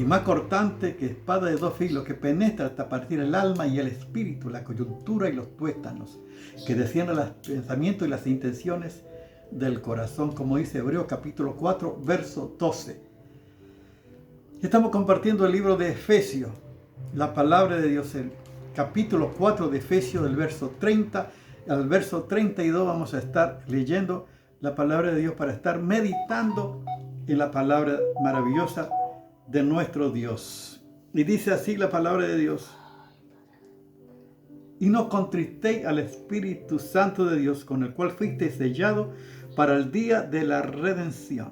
y más cortante que espada de dos filos, que penetra hasta partir el alma y el espíritu, la coyuntura y los tuétanos, que desciende los pensamientos y las intenciones del corazón, como dice Hebreos capítulo 4, verso 12. Estamos compartiendo el libro de Efesios, la palabra de Dios, el capítulo 4 de Efesios, del verso 30 al verso 32 vamos a estar leyendo la palabra de Dios para estar meditando en la palabra maravillosa de nuestro Dios. Y dice así la palabra de Dios: y no contristéis al Espíritu Santo de Dios, con el cual fuisteis sellados para el día de la redención.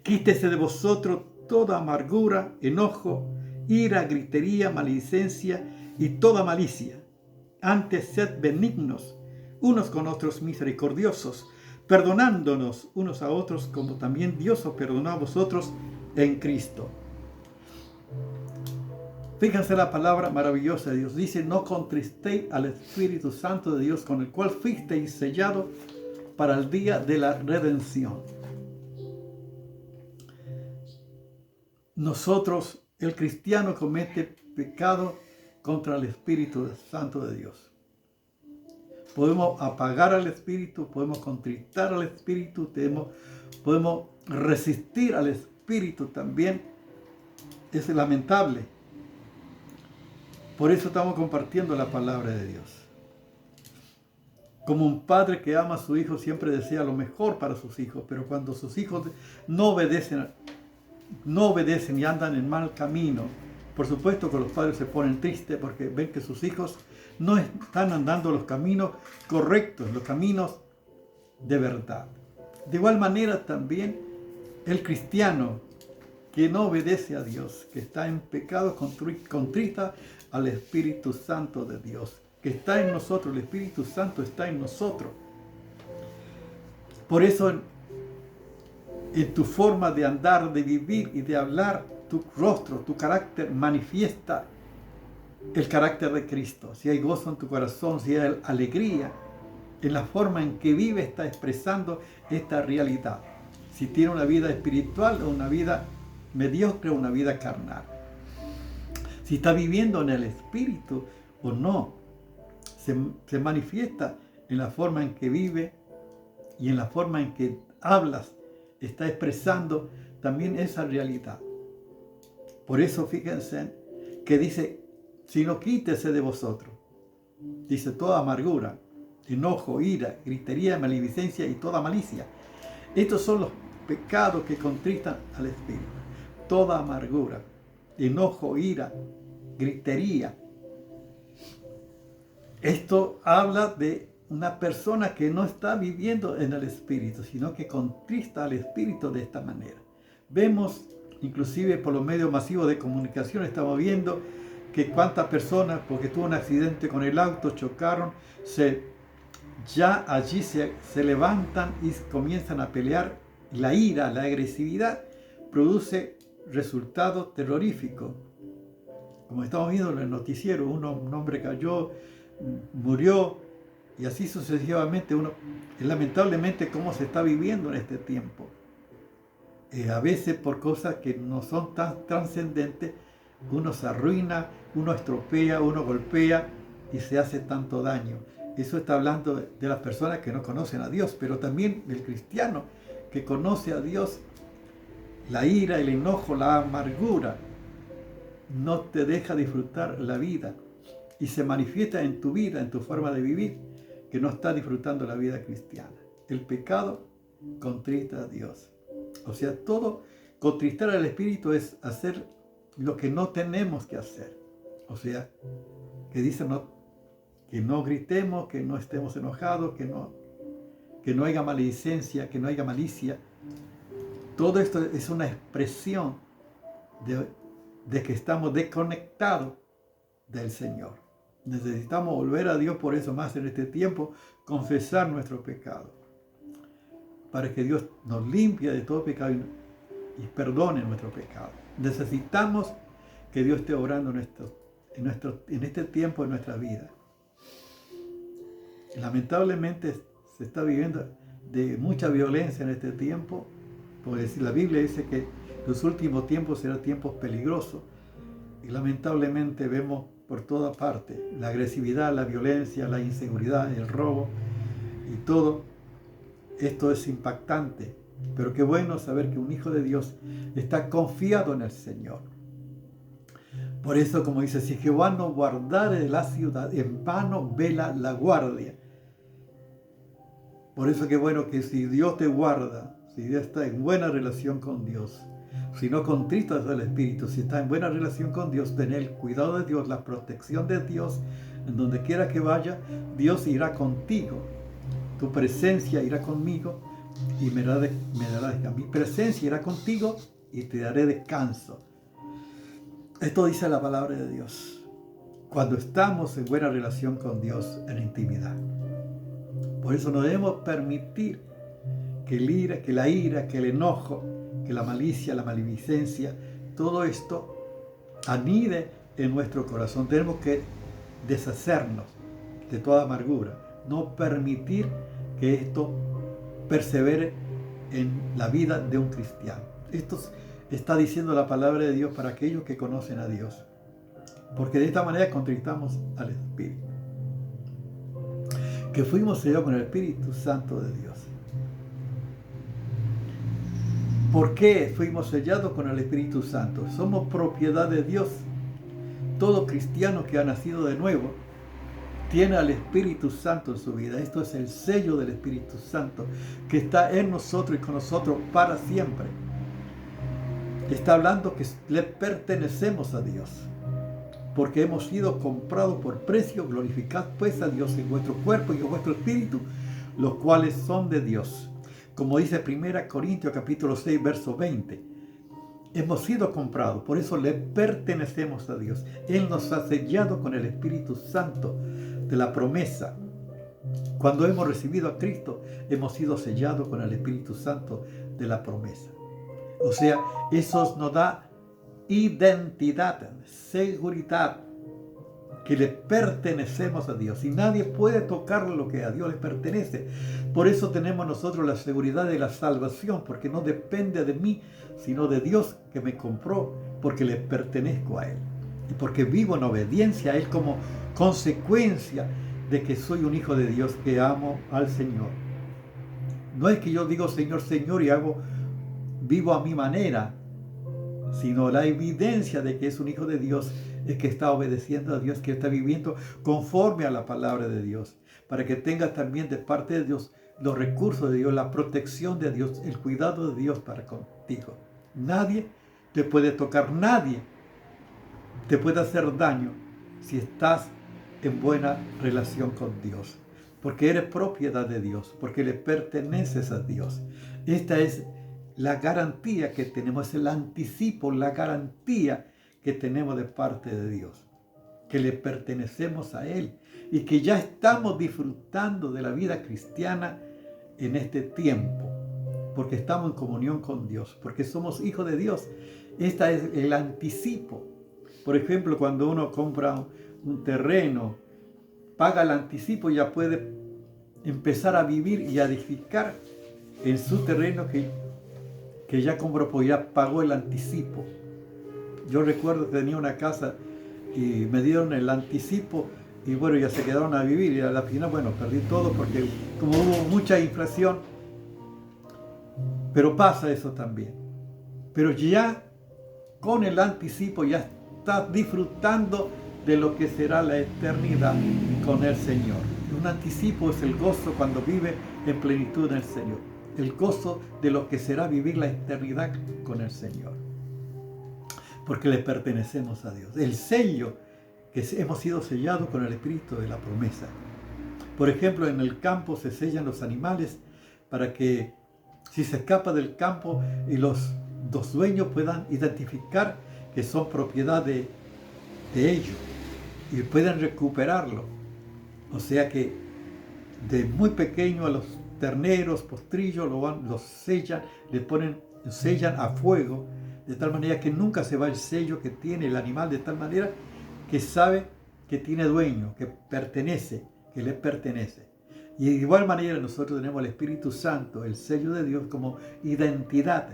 Quítese de vosotros toda amargura, enojo, ira, gritería, maledicencia y toda malicia. Antes sed benignos unos con otros, misericordiosos, perdonándonos unos a otros, como también Dios os perdonó a vosotros en Cristo. Fíjense la palabra maravillosa de Dios. Dice: no contristéis al Espíritu Santo de Dios, con el cual fuisteis sellados para el día de la redención. Nosotros, el cristiano, comete pecado contra el Espíritu Santo de Dios. Podemos apagar al Espíritu, podemos contristar al Espíritu, podemos resistir al Espíritu también. Es lamentable. Por eso estamos compartiendo la palabra de Dios. Como un padre que ama a su hijo siempre desea lo mejor para sus hijos, pero cuando sus hijos no obedecen y andan en mal camino, por supuesto que los padres se ponen tristes porque ven que sus hijos no están andando los caminos correctos, los caminos de verdad. De igual manera también el cristiano que no obedece a Dios, que está en pecado, contrista al Espíritu Santo de Dios, que está en nosotros. El Espíritu Santo está en nosotros. Por eso en tu forma de andar, de vivir y de hablar, tu rostro, tu carácter manifiesta el carácter de Cristo. Si hay gozo en tu corazón, si hay alegría, en la forma en que vive está expresando esta realidad. Si tiene una vida espiritual o una vida mediocre o una vida carnal. Si está viviendo en el Espíritu o no, se manifiesta en la forma en que vive y en la forma en que hablas. Está expresando también esa realidad. Por eso fíjense que dice: sino quítese de vosotros. Dice: toda amargura, enojo, ira, gritería, maledicencia y toda malicia. Estos son los pecados que contristan al Espíritu. Toda amargura, enojo, ira, gritería. Esto habla de una persona que no está viviendo en el Espíritu, sino que contrista al Espíritu de esta manera. Vemos, inclusive por los medios masivos de comunicación, estamos viendo que cuántas personas, porque tuvo un accidente con el auto, chocaron, ya allí se levantan y comienzan a pelear. La ira, la agresividad produce resultados terroríficos. Como estamos viendo en el noticiero, un hombre cayó, murió, y así sucesivamente. Lamentablemente, cómo se está viviendo en este tiempo. A veces por cosas que no son tan trascendentes, uno se arruina, uno estropea, uno golpea y se hace tanto daño. Eso está hablando de las personas que no conocen a Dios, pero también del cristiano que conoce a Dios. La ira, el enojo, la amargura no te deja disfrutar la vida y se manifiesta en tu vida, en tu forma de vivir, que no está disfrutando la vida cristiana. El pecado contrista a Dios. O sea, todo contristar al Espíritu es hacer lo que no tenemos que hacer. O sea, que dice que no gritemos, que no estemos enojados, que no haya maledicencia, que no haya malicia. Todo esto es una expresión de que estamos desconectados del Señor. Necesitamos volver a Dios, por eso más en este tiempo, confesar nuestro pecado, para que Dios nos limpie de todo pecado y perdone nuestro pecado. Necesitamos que Dios esté obrando en este tiempo en nuestra vida. Lamentablemente se está viviendo de mucha violencia en este tiempo, Pues la Biblia dice que los últimos tiempos serán tiempos peligrosos. Y lamentablemente vemos por toda parte la agresividad, la violencia, la inseguridad, el robo y todo. Esto es impactante. Pero qué bueno saber que un hijo de Dios está confiado en el Señor. Por eso, como dice, si Jehová no guardare la ciudad, en vano vela la guardia. Por eso qué bueno que si Dios te guarda, si Dios está en buena relación con Dios, si no contristas al Espíritu, si está en buena relación con Dios, tener el cuidado de Dios, la protección de Dios, en donde quiera que vaya, Dios irá contigo. Tu presencia irá conmigo y me dará mi presencia irá contigo y te daré descanso. Esto dice la palabra de Dios. Cuando estamos en buena relación con Dios en intimidad. Por eso no debemos permitir que la ira, que el enojo, que la malicia, la maledicencia, todo esto anide en nuestro corazón. Tenemos que deshacernos de toda amargura. No permitir que esto persevere en la vida de un cristiano. Esto está diciendo la palabra de Dios para aquellos que conocen a Dios. Porque de esta manera contristamos al Espíritu. Que fuimos sellados con el Espíritu Santo de Dios. ¿Por qué fuimos sellados con el Espíritu Santo? Somos propiedad de Dios. Todo cristiano que ha nacido de nuevo tiene al Espíritu Santo en su vida. Esto es el sello del Espíritu Santo que está en nosotros y con nosotros para siempre. Está hablando que le pertenecemos a Dios, porque hemos sido comprados por precio. Glorificad pues a Dios en vuestro cuerpo y en vuestro espíritu, los cuales son de Dios. Como dice 1 Corintios capítulo 6, verso 20. Hemos sido comprados, por eso le pertenecemos a Dios. Él nos ha sellado con el Espíritu Santo de la promesa. Cuando hemos recibido a Cristo, hemos sido sellados con el Espíritu Santo de la promesa. O sea, eso nos da identidad, seguridad, que le pertenecemos a Dios. Y nadie puede tocar lo que a Dios le pertenece. Por eso tenemos nosotros la seguridad de la salvación, porque no depende de mí, sino de Dios que me compró, porque le pertenezco a Él. Y porque vivo en obediencia a Él como consecuencia de que soy un hijo de Dios, que amo al Señor. No es que yo digo Señor, Señor y vivo a mi manera, sino la evidencia de que es un hijo de Dios es que está obedeciendo a Dios, que está viviendo conforme a la palabra de Dios, para que tengas también de parte de Dios los recursos de Dios, la protección de Dios, el cuidado de Dios para contigo. Nadie te puede tocar, nadie te puede hacer daño si estás en buena relación con Dios, porque eres propiedad de Dios, porque le perteneces a Dios. Esta es la garantía que tenemos, es el anticipo, la garantía que tenemos de parte de Dios, que le pertenecemos a Él y que ya estamos disfrutando de la vida cristiana en este tiempo, porque estamos en comunión con Dios, porque somos hijos de Dios. Este es el anticipo. Por ejemplo, cuando uno compra un terreno, paga el anticipo y ya puede empezar a vivir y a edificar en su terreno que ya compró, pues ya pagó el anticipo. Yo recuerdo que tenía una casa y me dieron el anticipo y bueno, ya se quedaron a vivir y a la final, bueno, perdí todo porque como hubo mucha inflación, pero pasa eso también. Pero ya con el anticipo ya estás disfrutando de lo que será la eternidad con el Señor. Un anticipo es el gozo cuando vive en plenitud en el Señor. El gozo de lo que será vivir la eternidad con el Señor. Porque le pertenecemos a Dios. El sello que hemos sido sellados con el Espíritu de la promesa. Por ejemplo, en el campo se sellan los animales para que si se escapa del campo y los dueños puedan identificar que son propiedad de ellos y pueden recuperarlo. O sea que de muy pequeño a los terneros, postrillos, los sellan, sellan a fuego, de tal manera que nunca se va el sello que tiene el animal, de tal manera que sabe que tiene dueño, que pertenece, que le pertenece. Y de igual manera nosotros tenemos el Espíritu Santo, el sello de Dios, como identidad,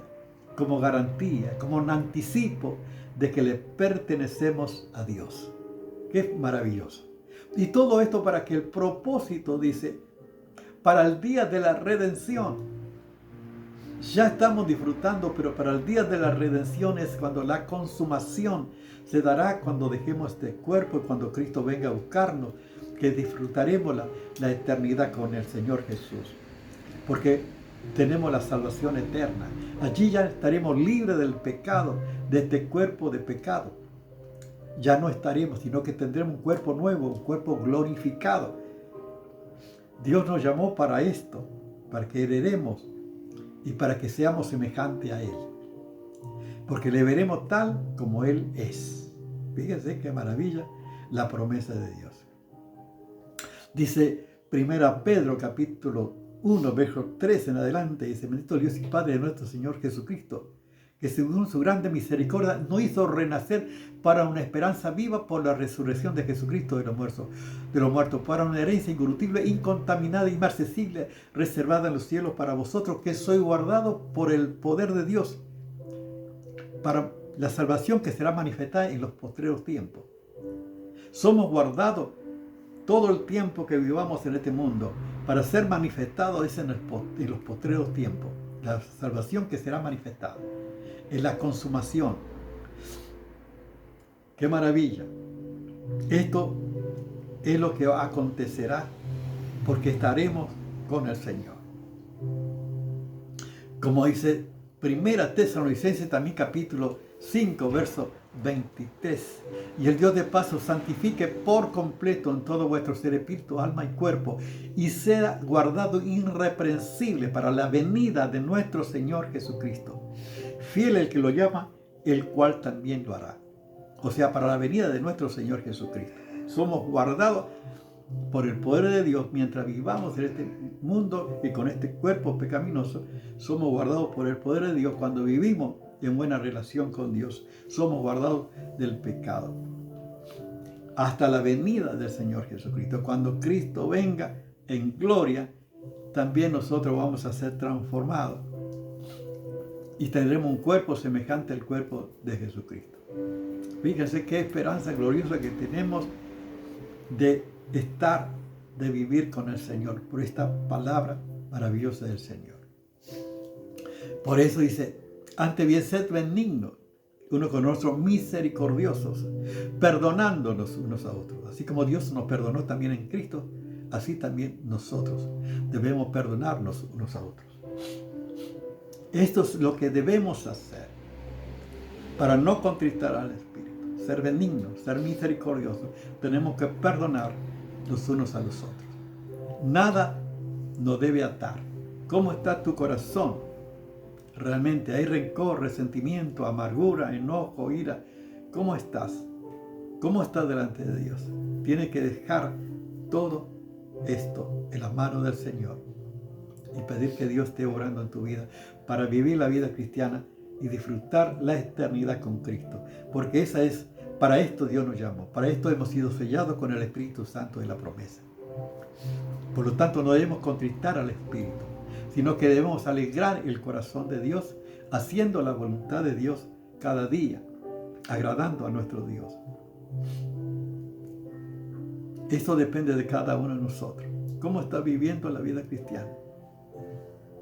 como garantía, como un anticipo de que le pertenecemos a Dios. Qué maravilloso. Y todo esto para que el propósito, dice, para el día de la redención. Ya estamos disfrutando, pero para el día de la redención es cuando la consumación se dará, cuando dejemos este cuerpo y cuando Cristo venga a buscarnos, que disfrutaremos la eternidad con el Señor Jesús. Porque tenemos la salvación eterna. Allí ya estaremos libres del pecado, de este cuerpo de pecado. Ya no estaremos, sino que tendremos un cuerpo nuevo, un cuerpo glorificado. Dios nos llamó para esto, para que heredemos y para que seamos semejantes a Él. Porque le veremos tal como Él es. Fíjense qué maravilla la promesa de Dios. Dice 1 Pedro capítulo 1, verso 3 en adelante, dice: bendito Dios y Padre de nuestro Señor Jesucristo, que según su grande misericordia nos hizo renacer para una esperanza viva por la resurrección de Jesucristo de los muertos, para una herencia incorruptible, incontaminada, inmarcesible, reservada en los cielos para vosotros, que sois guardados por el poder de Dios, para la salvación que será manifestada en los postreros tiempos. Somos guardados todo el tiempo que vivamos en este mundo, para ser manifestados en los postreros tiempos. La salvación que será manifestada es la consumación. ¡Qué maravilla! Esto es lo que acontecerá porque estaremos con el Señor. Como dice 1 Tesalonicenses también capítulo 5, verso 23. Y el Dios de paz os santifique por completo en todo vuestro ser, espíritu, alma y cuerpo, y sea guardado irreprensible para la venida de nuestro Señor Jesucristo. Fiel el que lo llama, el cual también lo hará. O sea, para la venida de nuestro Señor Jesucristo. Somos guardados por el poder de Dios mientras vivamos en este mundo y con este cuerpo pecaminoso. Somos guardados por el poder de Dios cuando vivimos en buena relación con Dios. Somos guardados del pecado hasta la venida del Señor Jesucristo. Cuando Cristo venga en gloria, también nosotros vamos a ser transformados y tendremos un cuerpo semejante al cuerpo de Jesucristo. Fíjense qué esperanza gloriosa que tenemos de estar, de vivir con el Señor, por esta palabra maravillosa del Señor. Por eso dice: antes bien sed benignos uno con otros, misericordiosos, perdonándonos unos a otros. Así como Dios nos perdonó también en Cristo, así también nosotros debemos perdonarnos unos a otros. Esto es lo que debemos hacer para no contristar al Espíritu. Ser benignos, ser misericordiosos. Tenemos que perdonar los unos a los otros. Nada nos debe atar. ¿Cómo está tu corazón? Realmente hay rencor, resentimiento, amargura, enojo, ira. ¿Cómo estás? ¿Cómo estás delante de Dios? Tienes que dejar todo esto en la mano del Señor y pedir que Dios esté obrando en tu vida para vivir la vida cristiana y disfrutar la eternidad con Cristo. Porque para esto Dios nos llamó. Para esto hemos sido sellados con el Espíritu Santo de la promesa. Por lo tanto, no debemos contristar al Espíritu, sino que debemos alegrar el corazón de Dios, haciendo la voluntad de Dios cada día, agradando a nuestro Dios. Eso depende de cada uno de nosotros. ¿Cómo está viviendo la vida cristiana?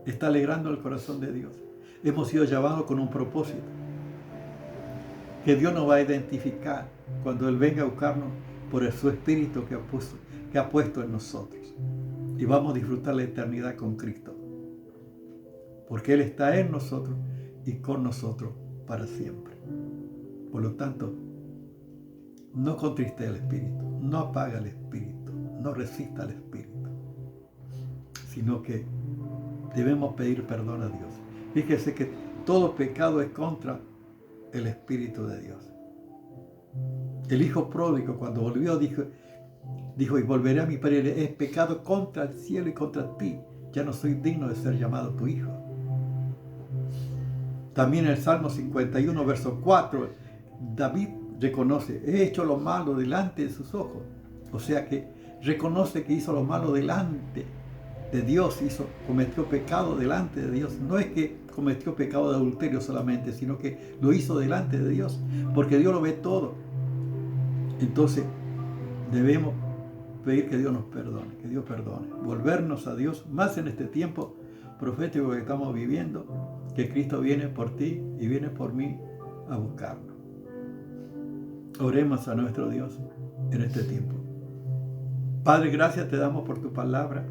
¿Está alegrando el corazón de Dios? Hemos sido llamados con un propósito, que Dios nos va a identificar cuando Él venga a buscarnos por su Espíritu que ha puesto en nosotros. Y vamos a disfrutar la eternidad con Cristo, porque Él está en nosotros y con nosotros para siempre. Por lo tanto, no contriste al Espíritu, no apaga el Espíritu, no resista al Espíritu, sino que debemos pedir perdón a Dios. Fíjese que todo pecado es contra el Espíritu de Dios. El hijo pródigo, cuando volvió, dijo: y volveré a mi padre, he pecado contra el cielo y contra ti, ya no soy digno de ser llamado tu hijo. También en el Salmo 51, verso 4, David reconoce: he hecho lo malo delante de sus ojos. O sea que reconoce que hizo lo malo delante de Dios, cometió pecado delante de Dios. No es que cometió pecado de adulterio solamente, sino que lo hizo delante de Dios, porque Dios lo ve todo. Entonces debemos pedir que Dios nos perdone, que Dios perdone, volvernos a Dios más en este tiempo profético que estamos viviendo, que Cristo viene por ti y viene por mí a buscarnos. Oremos a nuestro Dios en este tiempo. Padre, gracias te damos por tu palabra.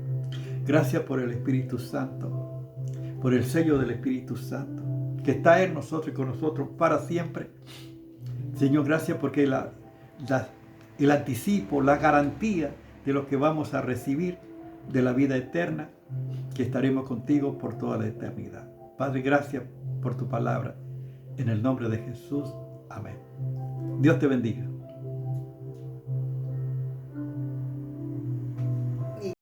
Gracias por el Espíritu Santo, por el sello del Espíritu Santo, que está en nosotros y con nosotros para siempre. Señor, gracias porque el anticipo, la garantía de lo que vamos a recibir de la vida eterna, que estaremos contigo por toda la eternidad. Padre, gracias por tu palabra. En el nombre de Jesús. Amén. Dios te bendiga.